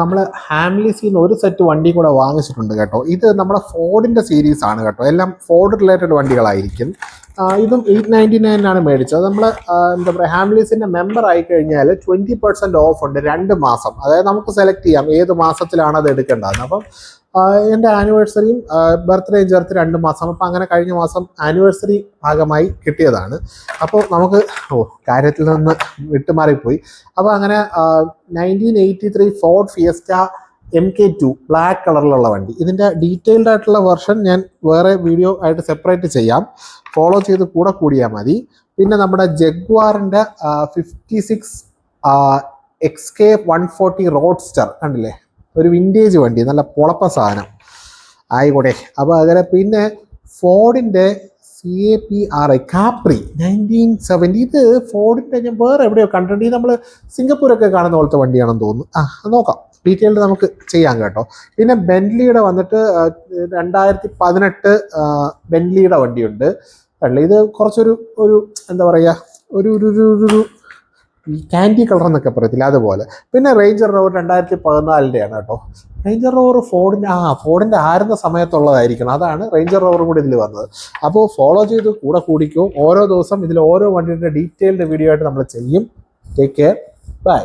നമ്മൾ ഹാംലീസിൽ നിന്ന് ഒരു സെറ്റ് വണ്ടി കൂടെ വാങ്ങിച്ചിട്ടുണ്ട് കേട്ടോ. ഇത് നമ്മുടെ ഫോർഡിൻ്റെ സീരീസ് ആണ് കേട്ടോ. എല്ലാം ഫോർഡ് റിലേറ്റഡ് വണ്ടികളായിരിക്കും. ഇതും 899 മേടിച്ചത്. നമ്മൾ എന്താ പറയുക, ഹാംലീസിൻ്റെ മെമ്പർ ആയി കഴിഞ്ഞാൽ 20% ഓഫ് ഉണ്ട് 2 മാസം. അതായത് നമുക്ക് സെലക്ട് ചെയ്യാം ഏത് മാസത്തിലാണ് അത് എടുക്കേണ്ടതെന്ന്. അപ്പം എൻ്റെ ആനിവേഴ്സറിയും ബർത്ത്ഡേയും ചേർത്ത് 2 മാസം. അപ്പം അങ്ങനെ കഴിഞ്ഞ മാസം ആനിവേഴ്സറി ഭാഗമായി കിട്ടിയതാണ്. അപ്പോൾ നമുക്ക് കാര്യത്തിൽ നിന്ന് വിട്ടുമാറിപ്പോയി. അപ്പോൾ അങ്ങനെ 1983 ഫോർഡ് ഫിയസ്റ്റ MK2 ബ്ലാക്ക് കളറിലുള്ള വണ്ടി. ഇതിൻ്റെ ഡീറ്റെയിൽഡ് ആയിട്ടുള്ള വെർഷൻ ഞാൻ വേറെ വീഡിയോ ആയിട്ട് സെപ്പറേറ്റ് ചെയ്യാം, ഫോളോ ചെയ്ത് കൂടിയാൽ മതി. പിന്നെ നമ്മുടെ ജഗ്വാറിൻ്റെ 56 XK 140 റോഡ്സ്റ്റർ കണ്ടില്ലേ, ഒരു വിൻറ്റേജ് വണ്ടി, നല്ല പൊളപ്പ സാധനം ആയിക്കോട്ടെ. അപ്പോൾ അങ്ങനെ പിന്നെ ഫോർഡിൻ്റെ CAPRI കാപ്രി 1970. ഇത് ഫോർഡിൻ്റെ ഞാൻ വേറെ എവിടെയോ കണ്ടിട്ടുണ്ട്. ഇത് നമ്മൾ സിംഗപ്പൂരൊക്കെ കാണുന്ന പോലത്തെ വണ്ടിയാണെന്ന് തോന്നുന്നു. നോക്കാം, ഡീറ്റെയിൽഡ് നമുക്ക് ചെയ്യാം കേട്ടോ. പിന്നെ ബെൻറ്റ്ലിയുടെ വന്നിട്ട് 2018 ബെൻറ്റ്ലിയുടെ വണ്ടിയുണ്ട്. ഇത് കുറച്ചൊരു എന്താ പറയുക, ഒരു ക്യാൻഡി കളർ എന്നൊക്കെ പറയത്തില്ല, അതുപോലെ. പിന്നെ റേഞ്ചർ റോവർ 2014 കേട്ടോ. റേഞ്ചർ റോവർ ഫോർഡിൻ്റെ ആരുന്ന സമയത്തുള്ളതായിരിക്കണം, അതാണ് റേഞ്ചർ റോവർ കൂടി ഇതിൽ വന്നത്. അപ്പോൾ ഫോളോ ചെയ്ത് കൂടിക്കോ. ഓരോ ദിവസം ഇതിൽ ഓരോ വണ്ടിയുടെ ഡീറ്റെയിൽഡ് വീഡിയോ ആയിട്ട് നമ്മൾ ചെയ്യും. Take care, by.